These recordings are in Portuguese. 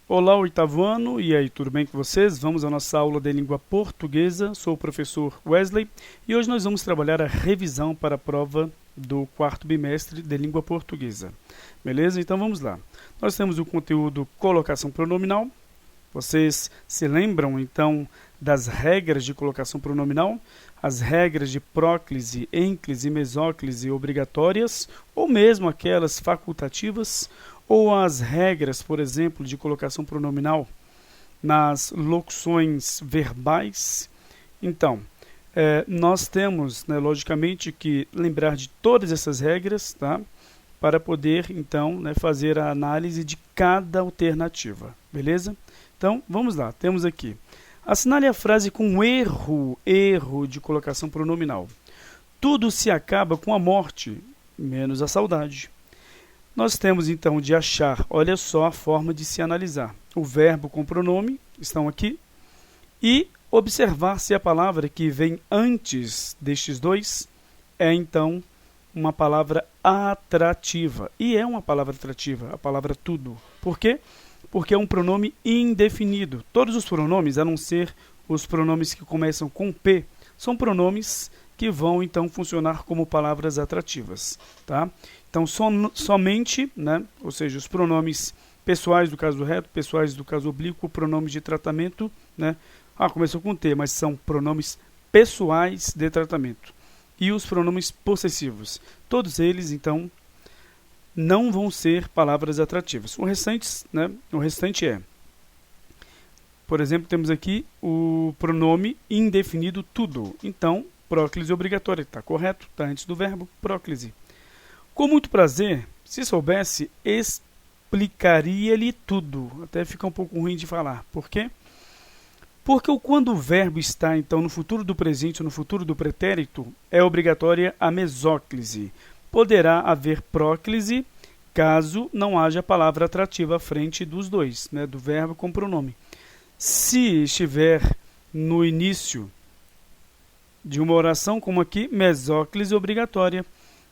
Olá, oitavo ano, e aí, tudo bem com vocês? Vamos à nossa aula de língua portuguesa. Sou o professor Wesley e hoje nós vamos trabalhar a revisão para a prova do quarto bimestre de língua portuguesa. Beleza? Então vamos lá. Nós temos o conteúdo colocação pronominal. Vocês se lembram então das regras de colocação pronominal? As regras de próclise, ênclise e mesóclise obrigatórias, ou mesmo aquelas facultativas, ou as regras, por exemplo, de colocação pronominal nas locuções verbais. Então, nós temos, logicamente, que lembrar de todas essas regras, tá? Para poder, então, fazer a análise de cada alternativa, beleza? Então, vamos lá, temos aqui. Assinale a frase com erro de colocação pronominal. Tudo se acaba com a morte, menos a saudade. Nós temos, então, de achar, olha só a forma de se analisar. O verbo com pronome, estão aqui, e observar se a palavra que vem antes destes dois é, então, uma palavra atrativa. E é uma palavra atrativa, a palavra tudo. Por quê? Porque é um pronome indefinido. Todos os pronomes, a não ser os pronomes que começam com P, são pronomes que vão, então, funcionar como palavras atrativas, tá? Então, somente, ou seja, os pronomes pessoais do caso reto, pessoais do caso oblíquo, pronomes de tratamento, começou com T, mas são pronomes pessoais de tratamento. E os pronomes possessivos, todos eles, então, não vão ser palavras atrativas. O restante é, por exemplo, temos aqui o pronome indefinido tudo. Então, próclise obrigatória, está correto, está antes do verbo próclise. Com muito prazer, se soubesse, explicaria-lhe tudo. Até fica um pouco ruim de falar. Por quê? Porque quando o verbo está, então, no futuro do presente ou no futuro do pretérito, é obrigatória a mesóclise. Poderá haver próclise caso não haja palavra atrativa à frente dos dois, do verbo com pronome. Se estiver no início de uma oração, como aqui, mesóclise obrigatória.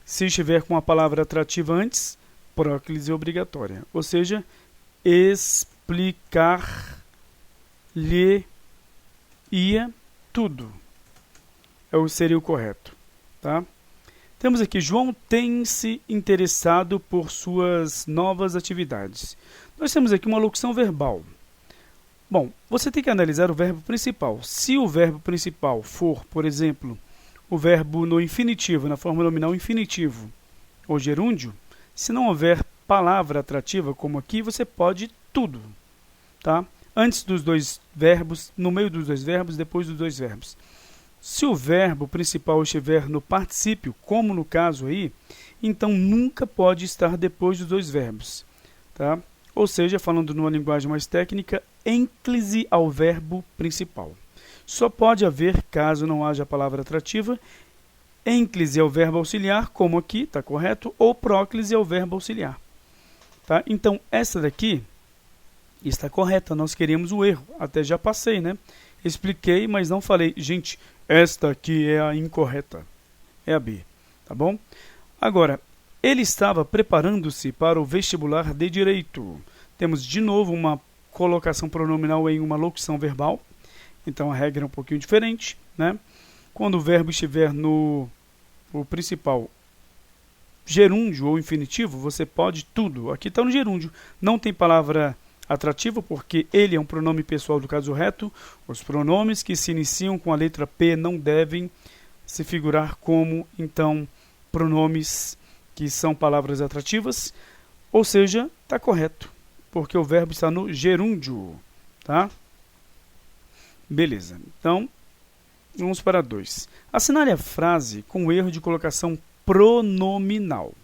Se estiver com a palavra atrativa antes, próclise obrigatória. Ou seja, explicar-lhe-ia tudo. Seria o correto. Tá? Temos aqui, João tem-se interessado por suas novas atividades. Nós temos aqui uma locução verbal. Bom, você tem que analisar o verbo principal. Se o verbo principal for, por exemplo, o verbo no infinitivo, na forma nominal infinitivo ou gerúndio, se não houver palavra atrativa, como aqui, você pode tudo. Tá? Antes dos dois verbos, no meio dos dois verbos, depois dos dois verbos. Se o verbo principal estiver no particípio, como no caso aí, então nunca pode estar depois dos dois verbos. Tá? Ou seja, falando numa linguagem mais técnica, ênclise ao verbo principal. Só pode haver, caso não haja a palavra atrativa, ênclise ao verbo auxiliar, como aqui, está correto, ou próclise ao verbo auxiliar. Tá? Então, essa daqui está correta, nós queremos o erro. Até já passei, Expliquei, mas não falei. Gente, esta aqui é a incorreta. É a B, tá bom? Agora, ele estava preparando-se para o vestibular de Direito. Temos de novo uma colocação pronominal em uma locução verbal. Então, a regra é um pouquinho diferente. Quando o verbo estiver no principal gerúndio ou infinitivo, você pode tudo. Aqui está no gerúndio. Não tem palavra atrativa, porque ele é um pronome pessoal do caso reto. Os pronomes que se iniciam com a letra P não devem se figurar como, então, pronomes que são palavras atrativas. Ou seja, está correto, porque o verbo está no gerúndio. Tá? Beleza. Então, vamos para 2. Assinale a frase com o erro de colocação pronominal.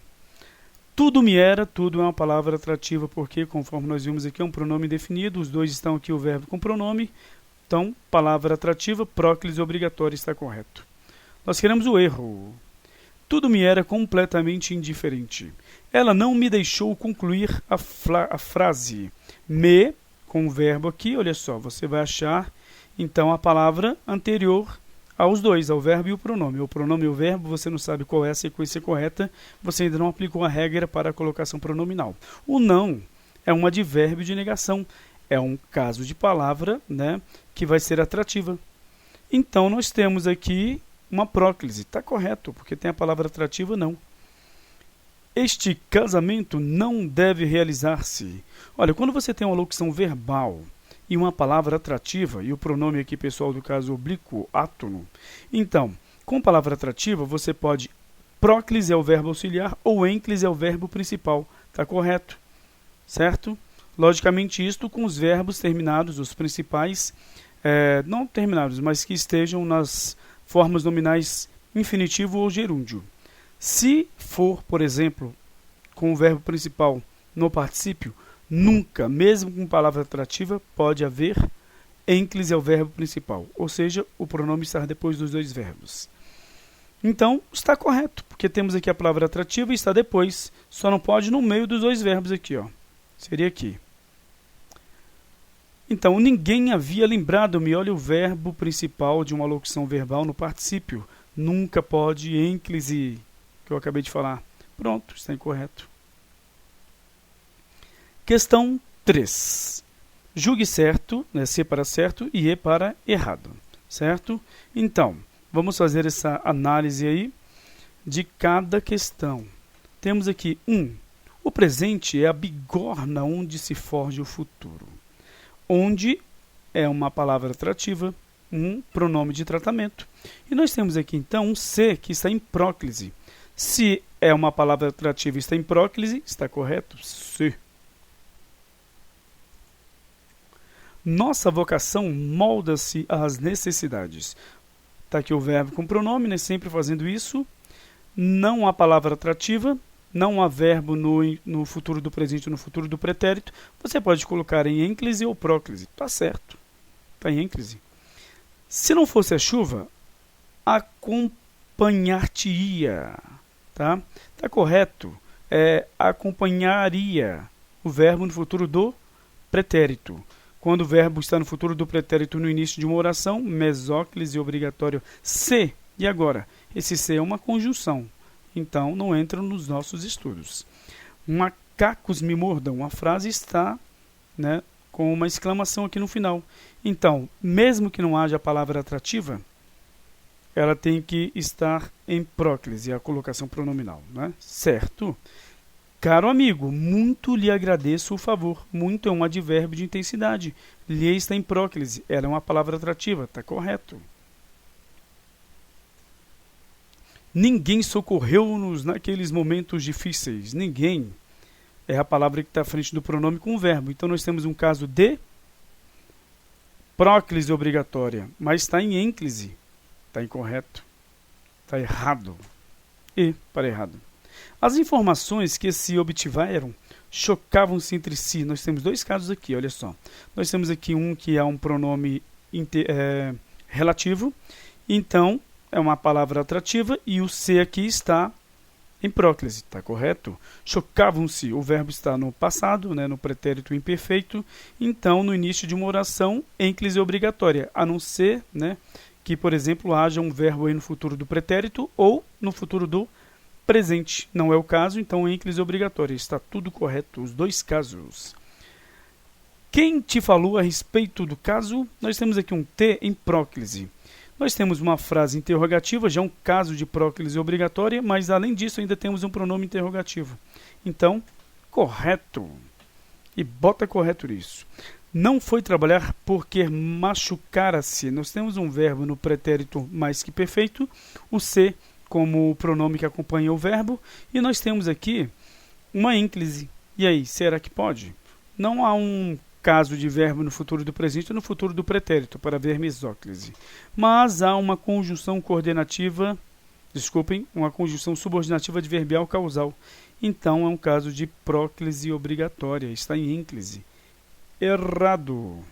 Tudo me era, tudo é uma palavra atrativa, porque, conforme nós vimos aqui, é um pronome definido. Os dois estão aqui, o verbo com pronome. Então, palavra atrativa, próclise obrigatória, está correto. Nós queremos o erro. Tudo me era completamente indiferente. Ela não me deixou concluir a frase. Me, com o verbo aqui, olha só, você vai achar, então, a palavra anterior aos dois, ao verbo e o pronome. O pronome e o verbo, você não sabe qual é a sequência correta, você ainda não aplicou a regra para a colocação pronominal. O não é um advérbio de negação. é um caso de palavra, né, que vai ser atrativa. Então, nós temos aqui uma próclise. Está correto, porque tem a palavra atrativa, não. Este casamento não deve realizar-se. Olha, quando você tem uma locução verbal e uma palavra atrativa, e o pronome aqui, pessoal, do caso oblíquo, átono, então, com palavra atrativa, você pode... Próclise é o verbo auxiliar ou ênclise é o verbo principal. Está correto, certo? Logicamente, isto com os verbos terminados, os principais, não terminados, mas que estejam nas formas nominais infinitivo ou gerúndio. Se for, por exemplo, com o verbo principal no particípio, nunca, mesmo com palavra atrativa, pode haver ênclise ao verbo principal, ou seja, o pronome estar depois dos dois verbos. Então, está correto, porque temos aqui a palavra atrativa e está depois, só não pode no meio dos dois verbos aqui, ó. Seria aqui. Então, ninguém havia lembrado-me, olha o verbo principal de uma locução verbal no particípio. Nunca pode ênclise, que eu acabei de falar. Pronto, está incorreto. Questão 3. Julgue certo, né, C para certo e E para errado, certo? Então, vamos fazer essa análise aí de cada questão. Temos aqui 1. O presente é a bigorna onde se forja o futuro. Onde é uma palavra atrativa, um pronome de tratamento. E nós temos aqui, então, um C que está em próclise. Se é uma palavra atrativa e está em próclise, está correto? C. Nossa vocação molda-se às necessidades. Está aqui o verbo com pronome, né? Sempre fazendo isso. Não há palavra atrativa, não há verbo no futuro do presente ou no futuro do pretérito. Você pode colocar em ênclise ou próclise. Está certo. Está em ênclise. Se não fosse a chuva, acompanhar-te-ia. Tá? Tá correto. Acompanharia. O verbo no futuro do pretérito. Quando o verbo está no futuro do pretérito no início de uma oração, mesóclise obrigatório. Se. E agora? Esse se é uma conjunção. Então, não entra nos nossos estudos. Macacos me mordam. A frase está, né, com uma exclamação aqui no final. Então, mesmo que não haja a palavra atrativa, ela tem que estar em próclise, a colocação pronominal, né? Certo? Caro amigo, muito lhe agradeço o favor. Muito é um advérbio de intensidade. Lhe está em próclise. Ela é uma palavra atrativa. Está correto. Ninguém socorreu-nos naqueles momentos difíceis. Ninguém é a palavra que está à frente do pronome com o verbo. Então, nós temos um caso de próclise obrigatória, mas está em ênclise. Está incorreto. Está errado. E para errado. As informações que se obtiveram chocavam-se entre si. Nós temos dois casos aqui, olha só. Nós temos aqui um que é um pronome relativo. Então, é uma palavra atrativa e o se aqui está em próclise, está correto? Chocavam-se, o verbo está no passado, né, no pretérito imperfeito. Então, no início de uma oração, ênclise obrigatória, a não ser, né, que, por exemplo, haja um verbo aí no futuro do pretérito ou no futuro do presente. Não é o caso, então ênclise obrigatória. Está tudo correto, os dois casos. Quem te falou a respeito do caso? Nós temos aqui um T em próclise. Nós temos uma frase interrogativa, já um caso de próclise obrigatória, mas além disso ainda temos um pronome interrogativo. Então, correto. E bota correto isso. Não foi trabalhar porque machucara-se. Nós temos um verbo no pretérito mais que perfeito, o se como o pronome que acompanha o verbo, e nós temos aqui uma ênclise. E aí, será que pode? Não há um caso de verbo no futuro do presente ou no futuro do pretérito para ver mesóclise. Mas há uma conjunção coordenativa, uma conjunção subordinativa adverbial causal. Então, é um caso de próclise obrigatória. Está em ênclise. Errado.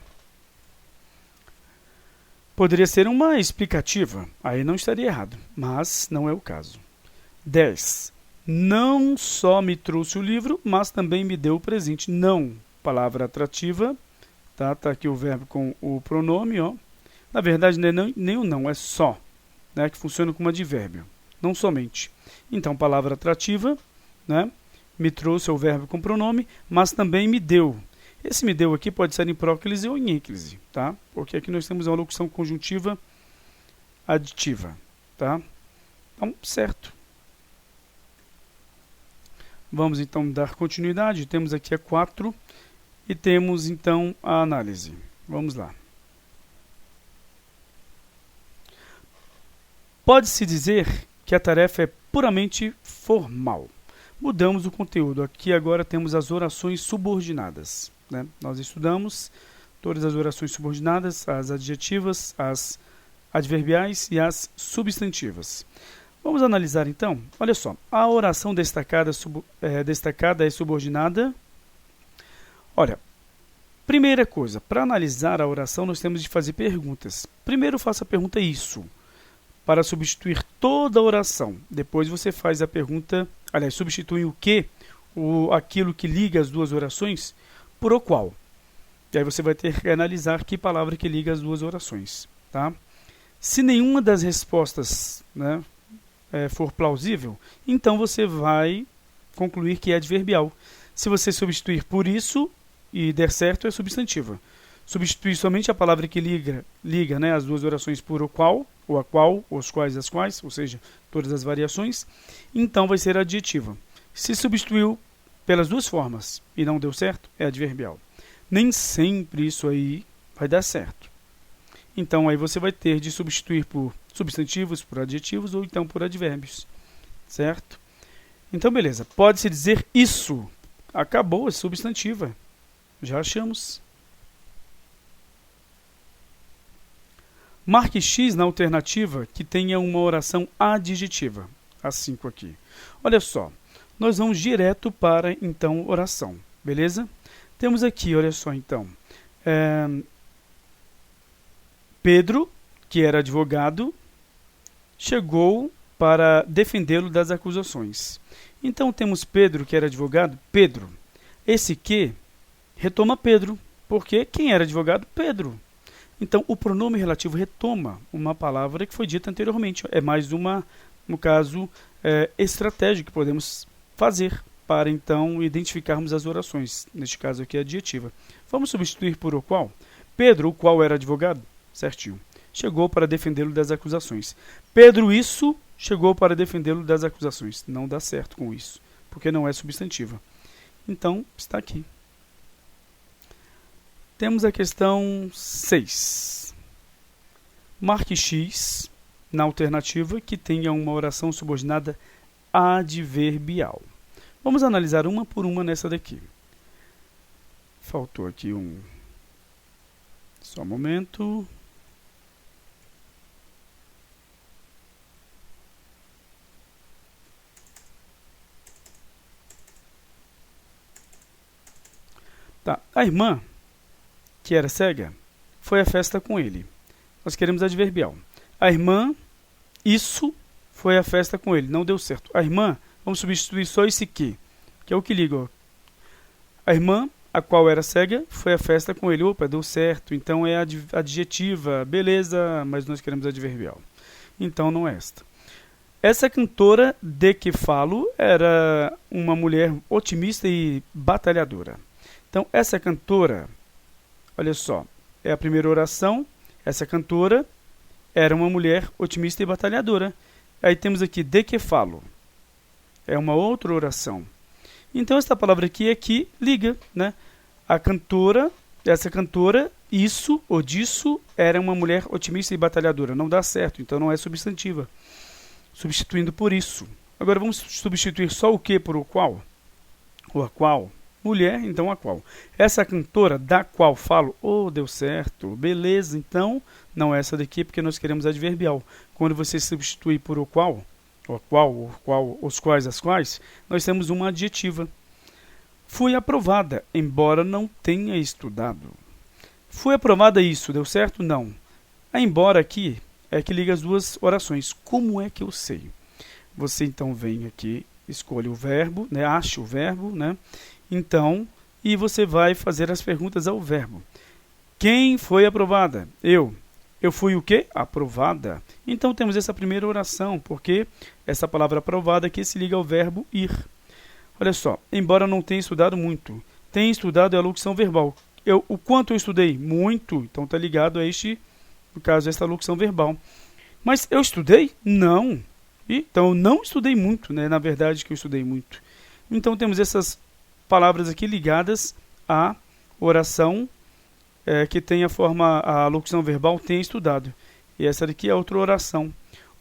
Poderia ser uma explicativa, aí não estaria errado, mas não é o caso. 10. Não só me trouxe o livro, mas também me deu o presente. Não, palavra atrativa, tá aqui o verbo com o pronome, ó. Na verdade, não é nem o não, é só, né, que funciona como advérbio, não somente. Então, palavra atrativa, né, me trouxe o verbo com pronome, mas também me deu. Esse me deu aqui pode ser em próclise ou em ênclise, tá? Porque aqui nós temos uma locução conjuntiva aditiva, tá? Então, certo. Vamos então dar continuidade. Temos aqui a 4 e temos então a análise. Vamos lá. Pode-se dizer que a tarefa é puramente formal. Mudamos o conteúdo. Aqui agora temos as orações subordinadas, né? Nós estudamos todas as orações subordinadas, as adjetivas, as adverbiais e as substantivas. Vamos analisar então. Olha só, a oração destacada é subordinada. Olha, primeira coisa, para analisar a oração nós temos de fazer perguntas. Primeiro faça a pergunta isso, para substituir toda a oração. Depois você faz a pergunta, aliás, substitui o que, aquilo que liga as duas orações, por o qual. E aí você vai ter que analisar que palavra que liga as duas orações, tá? Se nenhuma das respostas, né, for plausível, então você vai concluir que é adverbial. Se você substituir por isso e der certo, é substantiva. Substituir somente a palavra que liga, né, as duas orações por o qual, ou a qual, os quais, as quais, ou seja, todas as variações, então vai ser adjetiva. Se substituiu pelas duas formas e não deu certo, é adverbial. Nem sempre isso aí vai dar certo. Então aí você vai ter de substituir por substantivos, por adjetivos ou então por advérbios, certo? Então beleza, pode-se dizer isso. Acabou, é substantiva. Já achamos. Marque X na alternativa que tenha uma oração adjetiva. A 5 aqui. Olha só, nós vamos direto para, então, oração. Beleza? Temos aqui, olha só, então. Pedro, que era advogado, chegou para defendê-lo das acusações. Então, temos Pedro, que era advogado. Pedro. Esse que retoma Pedro. Porque quem era advogado? Pedro. Então, o pronome relativo retoma uma palavra que foi dita anteriormente. É mais uma, no caso, estratégia que podemos fazer para, então, identificarmos as orações. Neste caso aqui, adjetiva. Vamos substituir por o qual? Pedro, o qual era advogado? Certinho. Chegou para defendê-lo das acusações. Pedro, isso, chegou para defendê-lo das acusações. Não dá certo com isso, porque não é substantiva. Então, está aqui. Temos a questão 6. Marque X na alternativa que tenha uma oração subordinada adverbial. Vamos analisar uma por uma nessa daqui. Faltou aqui um... Só um momento. Tá. A irmã, que era cega, foi à festa com ele. Nós queremos adverbial. A irmã, isso, foi à festa com ele. Não deu certo. A irmã, vamos substituir só esse que é o que liga. Ó. A irmã, a qual era cega, foi à festa com ele. Opa, deu certo. Então é adjetiva. Beleza, mas nós queremos adverbial. Então não é esta. Essa cantora de que falo era uma mulher otimista e batalhadora. Então, essa cantora, olha só, é a primeira oração. Essa cantora era uma mulher otimista e batalhadora. Aí temos aqui, de que falo. É uma outra oração. Então, essa palavra aqui é que liga, né? A cantora, essa cantora, isso ou disso, era uma mulher otimista e batalhadora. Não dá certo, então não é substantiva. Substituindo por isso. Agora, vamos substituir só o que por o qual? Ou a qual? Mulher, então a qual? Essa cantora da qual falo, deu certo, beleza, então não é essa daqui porque nós queremos adverbial. Quando você substitui por o qual, os quais, as quais, nós temos uma adjetiva. Fui aprovada, embora não tenha estudado. Fui aprovada isso, deu certo? Não. A embora aqui é que liga as duas orações. Como é que eu sei? Você então vem aqui, escolhe o verbo, né? Ache o verbo, né? Então, e você vai fazer as perguntas ao verbo. Quem foi aprovada? Eu. Eu fui o quê? Aprovada. Então, temos essa primeira oração, porque essa palavra aprovada aqui se liga ao verbo ir. Olha só, embora não tenha estudado muito, tem estudado a locução verbal. O quanto eu estudei? Muito. Então está ligado a no caso, esta locução verbal. Mas eu estudei? Não. Então eu não estudei muito, né? Na verdade que eu estudei muito. Então temos essas palavras aqui ligadas à oração que tem a locução verbal tem estudado. E essa daqui é outra oração.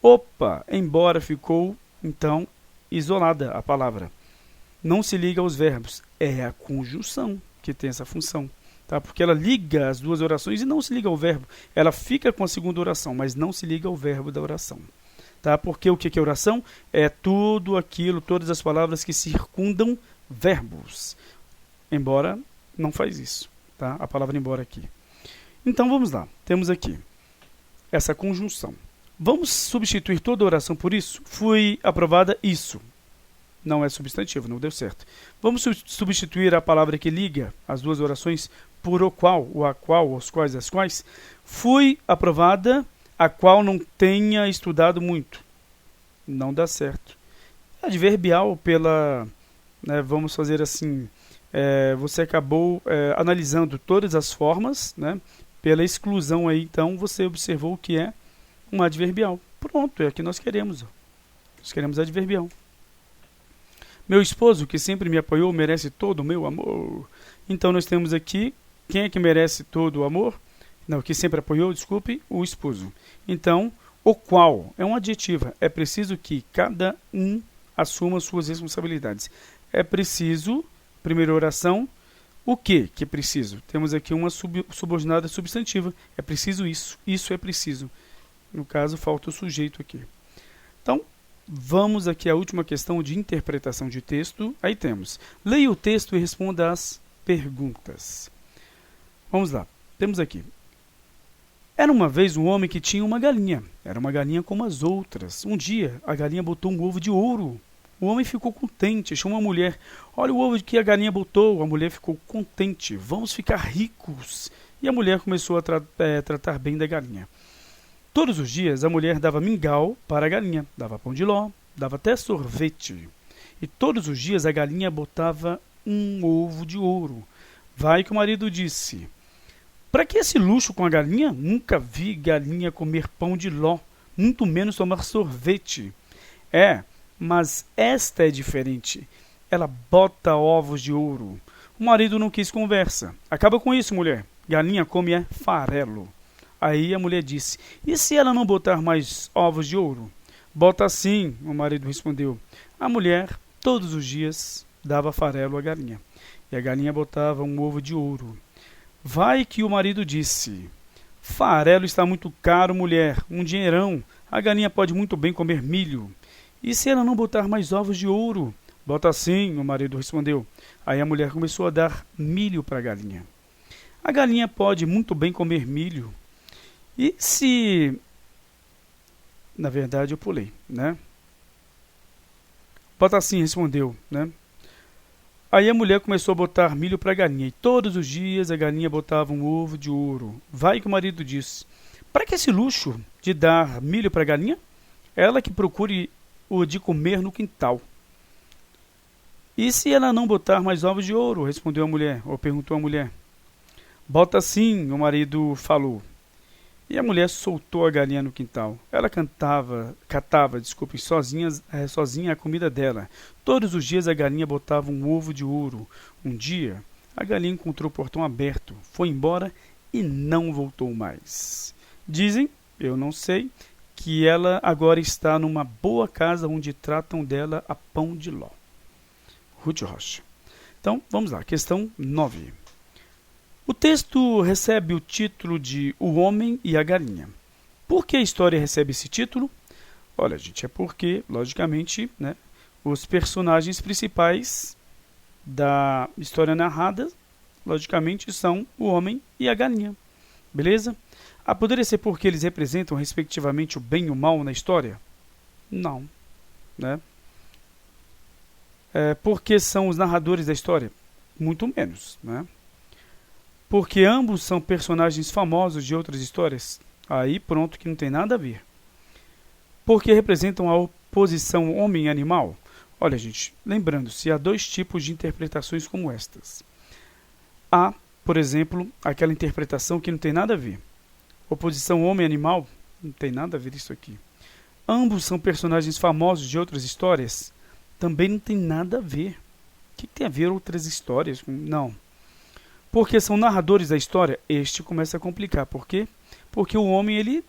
Opa, embora ficou, então, isolada a palavra. Não se liga aos verbos. É a conjunção que tem essa função. Tá? Porque ela liga as duas orações e não se liga ao verbo. Ela fica com a segunda oração, mas não se liga ao verbo da oração. Tá? Porque o que é oração? É tudo aquilo, todas as palavras que circundam verbos. Embora não faz isso. Tá? A palavra embora aqui. Então vamos lá. Temos aqui essa conjunção. Vamos substituir toda a oração por isso? Fui aprovada isso. Não é substantivo, não deu certo. Vamos substituir a palavra que liga as duas orações por o qual, o a qual, os quais, as quais. Fui aprovada, a qual não tenha estudado muito. Não dá certo. Adverbial pela... né, vamos fazer assim... você acabou analisando todas as formas, né, pela exclusão aí, então você observou que é um adverbial. Pronto, é o que nós queremos. Ó. Nós queremos adverbial. Meu esposo, que sempre me apoiou, merece todo o meu amor. Então nós temos aqui, quem é que merece todo o amor? Não, que sempre apoiou, desculpe, o esposo. Então, o qual é um adjetivo. É preciso que cada um assuma suas responsabilidades. É preciso, primeira oração, o que é preciso? Temos aqui uma subordinada substantiva. É preciso isso. Isso é preciso. No caso, falta o sujeito aqui. Então, vamos aqui à última questão de interpretação de texto. Aí temos, leia o texto e responda as perguntas. Vamos lá. Temos aqui. Era uma vez um homem que tinha uma galinha. Era uma galinha como as outras. Um dia, a galinha botou um ovo de ouro. O homem ficou contente, chamou a mulher. Olha o ovo que a galinha botou. A mulher ficou contente. Vamos ficar ricos. E a mulher começou a tratar bem da galinha. Todos os dias, a mulher dava mingau para a galinha. Dava pão de ló, dava até sorvete. E todos os dias, a galinha botava um ovo de ouro. Vai que o marido disse... Para que esse luxo com a galinha? Nunca vi galinha comer pão de ló, muito menos tomar sorvete. Mas esta é diferente. Ela bota ovos de ouro. O marido não quis conversa. Acaba com isso, mulher. Galinha come farelo. Aí a mulher disse, e se ela não botar mais ovos de ouro? Bota sim, o marido respondeu. A mulher, todos os dias, dava farelo à galinha. E a galinha botava um ovo de ouro. Vai que o marido disse, farelo está muito caro, mulher, um dinheirão. A galinha pode muito bem comer milho. E se ela não botar mais ovos de ouro? Bota sim, o marido respondeu. Aí a mulher começou a dar milho para a galinha. A galinha pode muito bem comer milho. E se... Na verdade eu pulei, né? Bota sim, respondeu, né? Aí a mulher começou a botar milho para a galinha, e todos os dias a galinha botava um ovo de ouro. Vai que o marido disse, para que esse luxo de dar milho para a galinha? Ela que procure o de comer no quintal. E se ela não botar mais ovos de ouro? Respondeu a mulher, ou perguntou a mulher. Bota sim, o marido falou. E a mulher soltou a galinha no quintal. Ela catava, sozinha a comida dela. Todos os dias a galinha botava um ovo de ouro. Um dia, a galinha encontrou o portão aberto, foi embora e não voltou mais. Dizem, eu não sei, que ela agora está numa boa casa onde tratam dela a pão de ló. Ruth Rocha. Então, vamos lá, questão 9. O texto recebe o título de O Homem e a Galinha. Por que a história recebe esse título? Olha, gente, é porque, logicamente, né, os personagens principais da história narrada, logicamente, são o homem e a galinha. Beleza? Poderia ser porque eles representam, respectivamente, o bem e o mal na história? Não. Né? Porque são os narradores da história? Muito menos, né? Porque ambos são personagens famosos de outras histórias? Aí pronto, que não tem nada a ver. Porque representam a oposição homem e animal? Olha, gente, lembrando-se, há dois tipos de interpretações como estas. há, por exemplo, aquela interpretação que não tem nada a ver. Oposição homem-animal, não tem nada a ver isso aqui. Ambos são personagens famosos de outras histórias, também não tem nada a ver. O que tem a ver outras histórias? Não. Porque são narradores da história, este começa a complicar. Por quê? Porque o homem, ele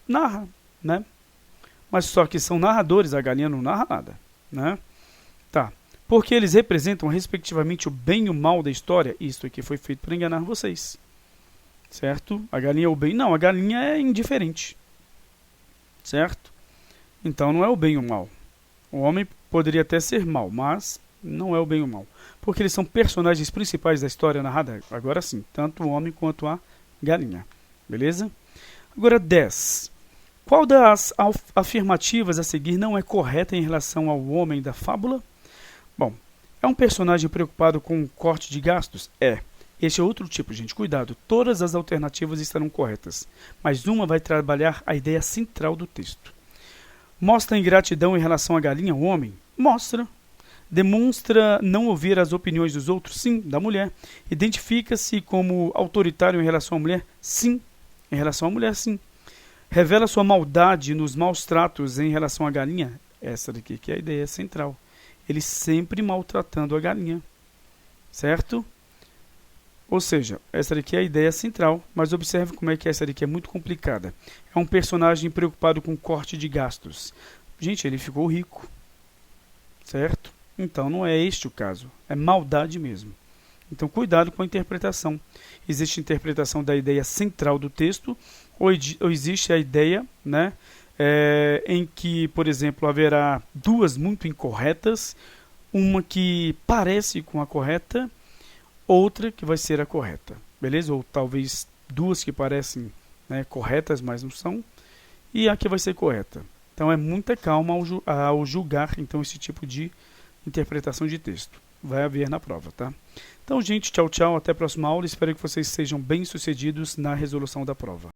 narra, né? Mas só que são narradores, a galinha não narra nada, né? Tá. Porque eles representam, respectivamente, o bem e o mal da história. Isso aqui foi feito para enganar vocês. Certo? A galinha é o bem? Não, a galinha é indiferente. Certo? Então não é o bem e o mal. O homem poderia até ser mal, mas não é o bem e o mal. Porque eles são personagens principais da história narrada. Agora sim, tanto o homem quanto a galinha. Beleza? Agora 10. Qual das afirmativas a seguir não é correta em relação ao homem da fábula? Bom, é um personagem preocupado com o corte de gastos? É. Este é outro tipo, gente. Cuidado, todas as alternativas estarão corretas, mas uma vai trabalhar a ideia central do texto. Mostra ingratidão em relação à galinha, o homem? Mostra. Demonstra não ouvir as opiniões dos outros? Sim, da mulher. Identifica-se como autoritário em relação à mulher? Sim. Em relação à mulher, sim. Revela sua maldade nos maus tratos em relação à galinha? Essa daqui que é a ideia central. Ele sempre maltratando a galinha. Certo? Ou seja, essa daqui é a ideia central, mas observe como é que essa daqui é muito complicada. É um personagem preocupado com corte de gastos. Gente, ele ficou rico. Certo? Então não é este o caso. É maldade mesmo. Então cuidado com a interpretação. Existe interpretação da ideia central do texto, ou existe a ideia, né, em que, por exemplo, haverá duas muito incorretas, uma que parece com a correta, outra que vai ser a correta, beleza? Ou talvez duas que parecem, né, corretas, mas não são, e a que vai ser correta. Então é muita calma ao julgar então esse tipo de interpretação de texto. Vai haver na prova, tá? Então, gente, tchau, tchau, até a próxima aula. Espero que vocês sejam bem-sucedidos na resolução da prova.